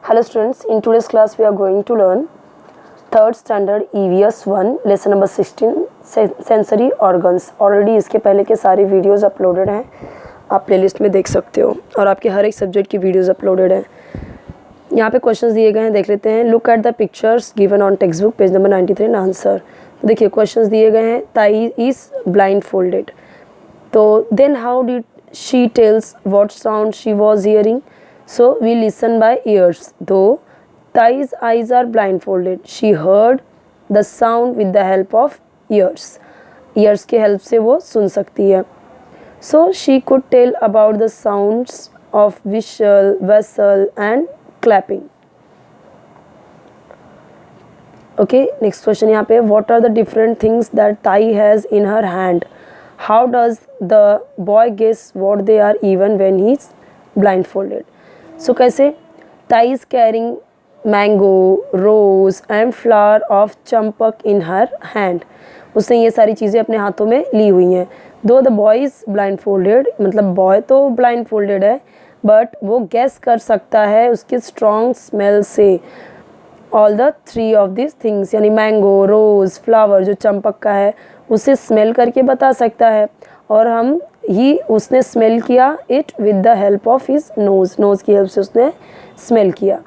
Hello students, in today's class we are going to learn 3rd standard EVS 1 lesson number 16 sensory organs। Already इसके पहले के सारे videos uploaded हैं, आप playlist में देख सकते हो और आपके हर एक सब्जेक्ट की वीडियोस अपलोडेड हैं। यहाँ पे क्वेश्चंस दिए गए हैं, देख लेते हैं। Look at the pictures given on textbook page number 93 and answer. तो देखिए क्वेश्चंस दिए गए हैं, ताई इज ब्लाइंड फोल्डेड, तो then how did she tells what sound she was hearing. So we listen by ears. Though Tai's eyes are blindfolded, she heard the sound with the help of ears. Ears के help से वो सुन सकती है. So she could tell about the sounds of whistle, whistle and clapping. Okay, next question यहाँ पे. What are the different things that Tai has in her hand? How does the boy guess what they are even when he's blindfolded? So कैसे? Tai is carrying mango, rose and flower of champak in her hand. उसने ये सारी चीज़ें अपने हाथों में ली हुई हैं. Though the boy is blindfolded, मतलब बॉय तो blindfolded है, बट वो गैस कर सकता है उसके स्ट्रॉन्ग स्मेल से all the three of this things, यानी मैंगो, रोज़, फ्लावर जो चंपक का है उसे स्मेल करके बता सकता है। और हम ही उसने स्मेल किया it with the help of his nose, nose की हेल्प से उसने स्मेल किया।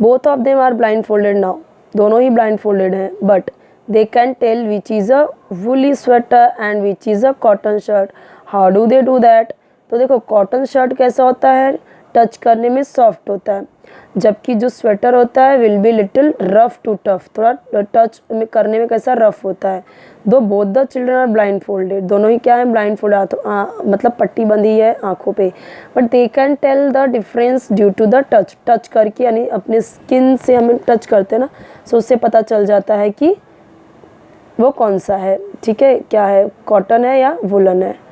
Both of them are blindfolded now, दोनों ही ब्लाइंड फोल्डेड हैं, but they can tell which is a woolly sweater and which is a cotton shirt. How do they do that? तो देखो cotton shirt कैसा होता है, touch करने में सॉफ्ट होता है, जबकि जो स्वेटर होता है will be little rough to tough, थोड़ा टच में करने में कैसा रफ होता है। दो both the children are blindfolded, दोनों ही क्या है ब्लाइंड फोल्डेड, मतलब पट्टी बंधी है आंखों पे, but they can tell the difference due to the touch, touch करके यानी अपने स्किन से हम टच करते हैं ना, सो उससे पता चल जाता है कि वो कौन सा है, ठीक है, क्या है, कॉटन है या वुलन है।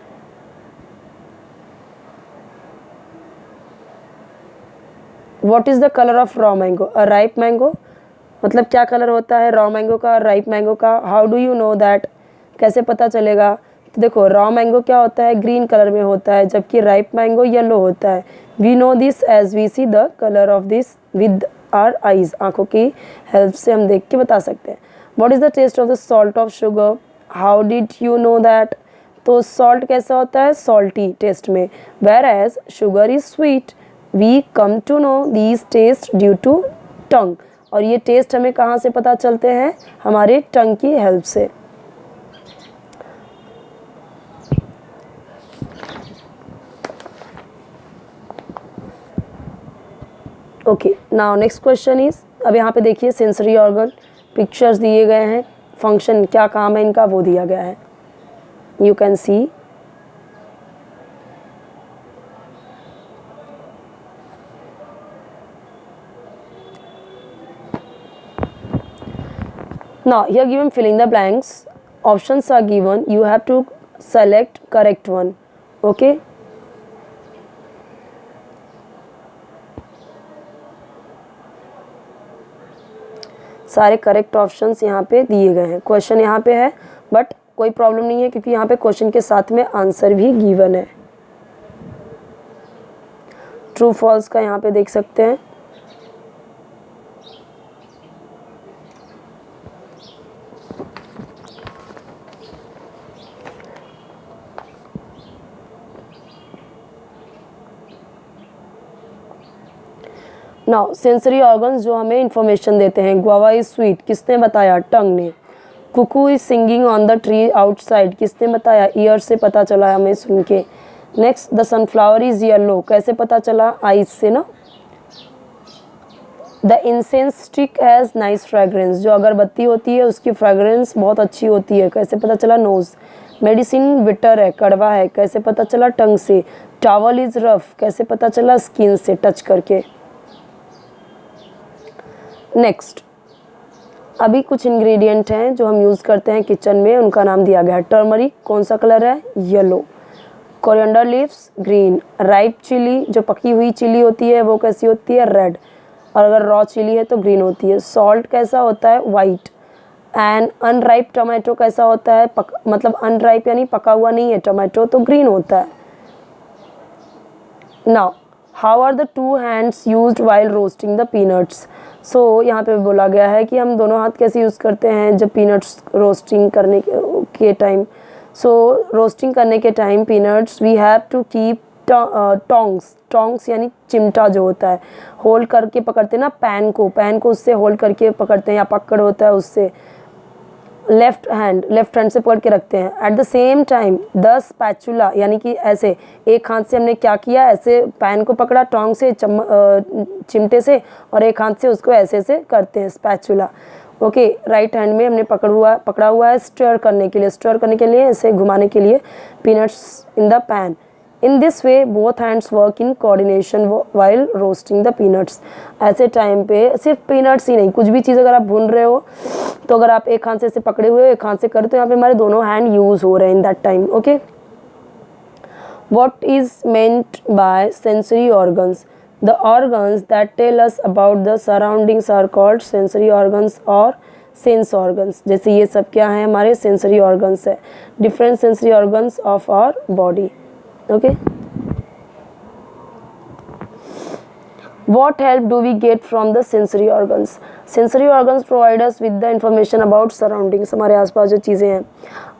What is the color of raw mango? A ripe mango, मतलब क्या कलर होता है रॉ मैंगो का, राइप मैंगो का। How do you know that, कैसे पता चलेगा? तो देखो रॉ मैंगो क्या होता है, ग्रीन कलर में होता है, जबकि राइप मैंगो येलो होता है। We know this as we see the colour of this with our eyes, आंखों की हेल्प से हम देख के बता सकते हैं। What is the taste of the salt of sugar? How did you know that? तो सॉल्ट कैसा होता है, सॉल्टी टेस्ट में, whereas sugar is sweet. We come to know these taste due to tongue, और ये test हमें कहाँ से पता चलते हैं, हमारे टंग की हेल्प से। Okay, now next question is, अब यहाँ पे देखिए सेंसरी ऑर्गन, पिक्चर्स दिए गए हैं, फंक्शन क्या काम है इनका वो दिया गया है, you can see. Now here given filling the blanks, options are given, you have to select correct one. Okay, सारे करेक्ट ऑप्शंस यहाँ पे दिए गए हैं। क्वेश्चन यहाँ पे है बट कोई प्रॉब्लम नहीं है क्योंकि यहाँ पे क्वेश्चन के साथ में आंसर भी गिवन है। ट्रू फॉल्स का यहाँ पे देख सकते हैं। नाउ सेंसरी ऑर्गन्स जो हमें इंफॉर्मेशन देते हैं, गुआवा इज स्वीट, किसने बताया, टंग ने। Kuku is singing on the tree outside, किसने बताया, ईयर से पता चला हमें सुन के। Next, the sunflower is yellow, कैसे पता चला, आइज से ना। The incense stick has nice fragrance, जो अगरबत्ती होती है उसकी फ्रेगरेंस बहुत अच्छी होती है, कैसे पता चला, नोज। मेडिसिन बिटर है, कड़वा है, कैसे पता चला, टंग से। टॉवल इज रफ, कैसे पता चला, स्किन से टच करके। नेक्स्ट, अभी कुछ इंग्रेडिएंट हैं जो हम यूज़ करते हैं किचन में, उनका नाम दिया गया है। टर्मरिक कौन सा कलर है, yellow. Coriander leaves green. Ripe chilli जो पकी हुई चिली होती है वो कैसी होती है, रेड, और अगर रॉ चिली है तो ग्रीन होती है। सॉल्ट कैसा होता है, वाइट। एंड अनराइप टमाटो कैसा होता है, मतलब अनराइप यानी पका हुआ नहीं है टमाटो तो ग्रीन होता है। Now how are the two hands used while roasting the peanuts. So यहाँ पे बोला गया है कि हम दोनों हाथ कैसे यूज़ करते हैं जब पीनट्स रोस्टिंग करने के टाइम। सो रोस्टिंग करने के time peanuts we have to keep tongs यानी चिमटा जो होता है होल्ड करके पकड़ते हैं ना, पैन को उससे होल्ड करके पकड़ते हैं, या पकड़ होता है उससे लेफ्ट हैंड से पकड़ के रखते हैं। At the same time the spatula यानी कि ऐसे एक हाथ से हमने क्या किया, ऐसे पैन को पकड़ा टोंग से चिमटे से, और एक हाथ से उसको ऐसे करते हैं स्पैचुला। ओके, राइट हैंड में हमने पकड़ा हुआ है स्टर करने के लिए ऐसे घुमाने के लिए peanuts in the pan. In this way both hands work in coordination while roasting the peanuts. ऐसे टाइम पे सिर्फ पीनट्स ही नहीं, कुछ भी चीज़ अगर आप भून रहे हो तो अगर आप एक हाथ से ऐसे पकड़े हुए एक हाथ से करें तो यहाँ पे हमारे दोनों हैंड यूज़ हो रहे हैं in that time. Okay, what is meant by sensory organs. The organs that tell us about the surroundings are called sensory organs or sense organs। जैसे ये सब क्या है, हमारे sensory organs है, different sensory organs of our body। Okay, what help do we get from the sensory organs। sensory organs provide us with the information about surroundings। हमारे आसपास जो चीज़ें हैं,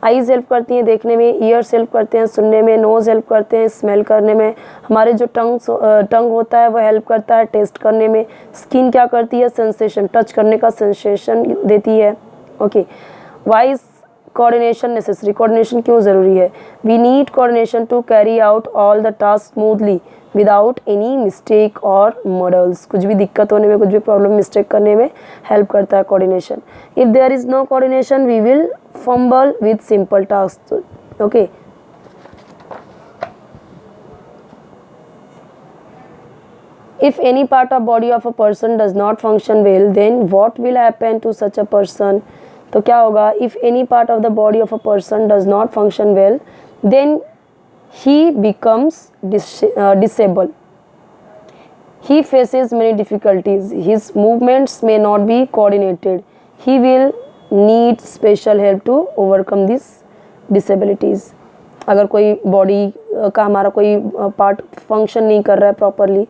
आईज हेल्प करती हैं देखने में, ईयर्स हेल्प करते हैं सुनने में, नोज़ हेल्प करते हैं स्मेल करने में, हमारे जो टंग होता है वो हेल्प करता है टेस्ट करने में, स्किन क्या करती है, सेंसेशन टच करने का सेंसेशन देती है। Okay, why is coordination necessary. Coordination क्यों ज़रूरी है। We need coordination to carry out all the task smoothly without any mistake और मॉडल्स। कुछ भी दिक्कत होने में, कुछ भी प्रॉब्लम मिस्टेक करने में हेल्प करता है coordination. If there is no coordination we will fumble with simple task. Okay, if any part of body of a person does not function well then what will happen to such a person। तो क्या होगा, if any part of the body of a person does not function well then he becomes disabled, he faces many difficulties, his movements may not be coordinated, he will need special help to overcome these disabilities। अगर कोई body का हमारा कोई part function नहीं कर रहा है properly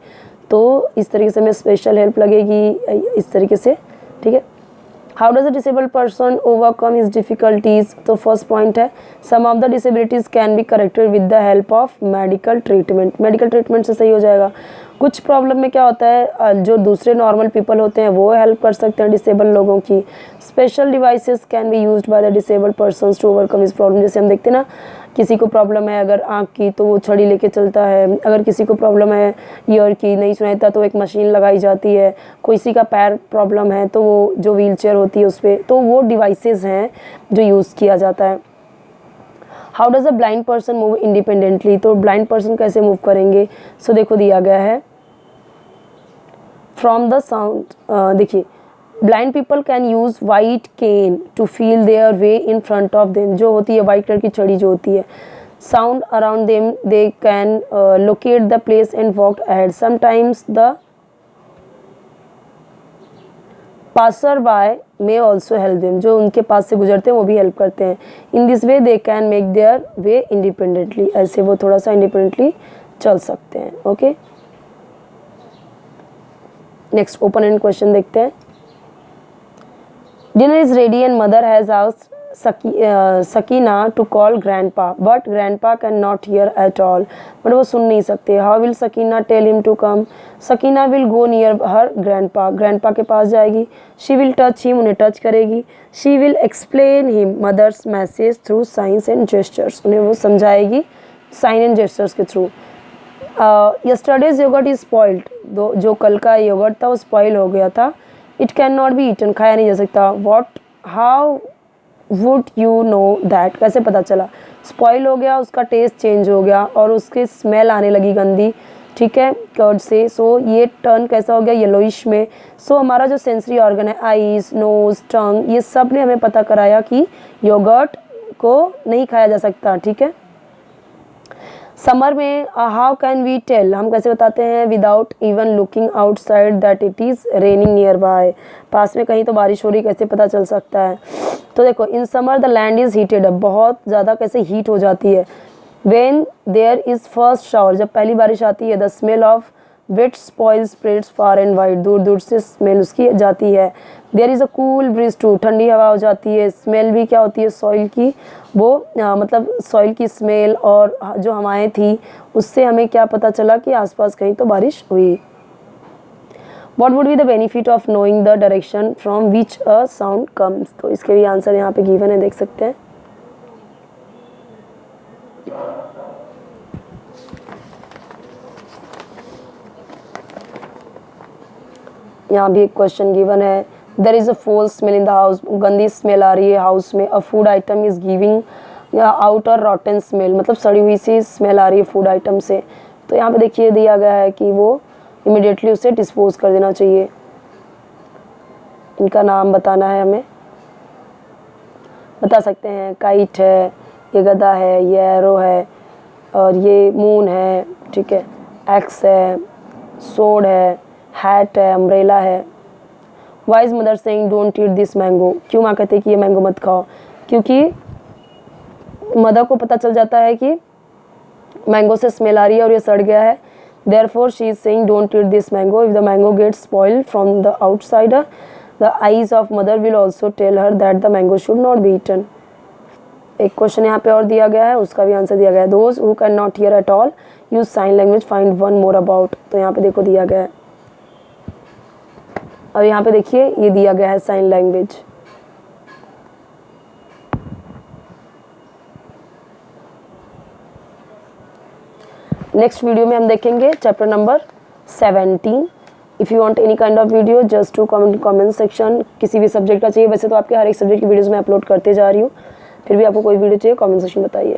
तो इस तरीके से हमें स्पेशल हेल्प लगेगी, इस तरीके से। ठीक है, how does a disabled person overcome his difficulties. तो फर्स्ट पॉइंट है some of the disabilities can be corrected with the help of medical treatment. Medical treatment से सही हो जाएगा। कुछ प्रॉब्लम में क्या होता है, जो दूसरे नॉर्मल पीपल होते हैं वो हेल्प कर सकते हैं डिसेबल लोगों की। Special devices can be used by the disabled persons to overcome इस प्रॉब्लम। जैसे हम देखते हैं ना, किसी को प्रॉब्लम है अगर आँख की तो वो छड़ी लेके चलता है, अगर किसी को प्रॉब्लम है ईयर की नहीं सुनाई देता तो एक मशीन लगाई जाती है, किसी का पैर प्रॉब्लम है तो वो जो व्हील चेयर होती है उस पर, तो वो डिवाइसेस हैं जो यूज़ किया जाता है। How does a blind person move independently. तो ब्लाइंड पर्सन कैसे मूव करेंगे। सो देखो दिया गया है फ्रॉम द साउंड। देखिए, blind people can use white cane to feel their way in front of them. जो होती है वाइट कलर की छड़ी जो होती है, sound around them they can locate the place and walk ahead. Sometimes the passer by may also help them. जो उनके पास से गुजरते हैं वो भी हेल्प करते हैं। In this way they can make their way independently. ऐसे वो थोड़ा सा इंडिपेंडेंटली चल सकते हैं। Okay, next open and question देखते हैं। Dinner is ready and mother has asked Sakina to call grandpa but grandpa cannot hear at all। But वो सुन नहीं सकते। How will Sakina tell him to come। Sakina will go near her grandpa। grandpa के पास जाएगी। She will touch him, उन्हें touch करेगी। She will explain him mother's message through signs and gestures। उन्हें वो समझाएगी साइन एंड जेस्चर्स के through. Yesterday's yogurt is spoiled. जो कल का योगर्ट था वो स्पॉइल हो गया था। It can not be eaten, खाया नहीं जा सकता। What how would you know that. कैसे पता चला। स्पॉइल हो गया, उसका टेस्ट चेंज हो गया और उसकी स्मेल आने लगी गंदी। ठीक है, कर्ड से। सो ये टर्न कैसा हो गया, येलोइश में। सो हमारा जो सेंसरी ऑर्गन है, आईज, नोज, टंग, ये सब ने हमें पता कराया कि योगर्ट को नहीं खाया जा सकता। ठीक है, समर में हाउ कैन वी टेल, हम कैसे बताते हैं without even looking outside that it is raining nearby. पास में कहीं तो बारिश हो रही, कैसे पता चल सकता है। तो देखो, in summer the land is heated up, बहुत ज़्यादा कैसे हीट हो जाती है। When there is first shower, जब पहली बारिश आती है, the smell of wet spoil spreads far and wide, दूर दूर से स्मेल उसकी जाती है। There is a cool breeze too, ठंडी हवा हो जाती है। स्मेल भी क्या होती है सॉइल की, वो मतलब सॉइल की स्मेल और जो हवाएं थी उससे हमें क्या पता चला कि आसपास कहीं तो बारिश हुई। What would be the benefit of knowing the direction from which a sound comes? तो इसके भी आंसर यहाँ पे गिवन है, देख सकते हैं। यहाँ भी एक क्वेश्चन गिवन है। देयर इज अ फोल स्मेल इन द हाउस, गंदी स्मेल आ रही है हाउस में। अ food item is giving out और रॉटन स्मेल, मतलब सड़ी हुई सी स्मेल आ रही है फूड आइटम से। तो यहाँ पे देखिए दिया गया है कि वो इमिडिएटली उसे डिस्पोज कर देना चाहिए। इनका नाम बताना है हमें, बता सकते हैं। काइट है, ये गधा है, ये एरो है और ये मून है, ठीक है। एक्स है, सोड है, हैट है, अम्ब्रेला है। Wise mother saying don't eat this mango, क्यों माँ कहते हैं कि ये मैंगो मत खाओ? क्योंकि मदर को पता चल जाता है कि मैंगो से स्मेल आ रही है और ये सड़ गया है। Therefore she is saying don't eat this mango. If the mango gets spoiled from the outsider, the eyes of mother will also tell her that the mango should not be eaten. एक question यहाँ पे और दिया गया है, उसका भी answer दिया गया है। Those who cannot hear at all use sign language, find one more about. तो यहाँ पे देखो दिया गया है और यहाँ पे देखिए ये दिया गया है साइन लैंग्वेज। नेक्स्ट वीडियो में हम देखेंगे chapter number 17। If you want any kind of video just to comment section, किसी भी सब्जेक्ट का चाहिए। वैसे तो आपके हर एक सब्जेक्ट की वीडियोस मैं अपलोड करते जा रही हूँ, फिर भी आपको कोई वीडियो चाहिए कमेंट सेक्शन बताइए।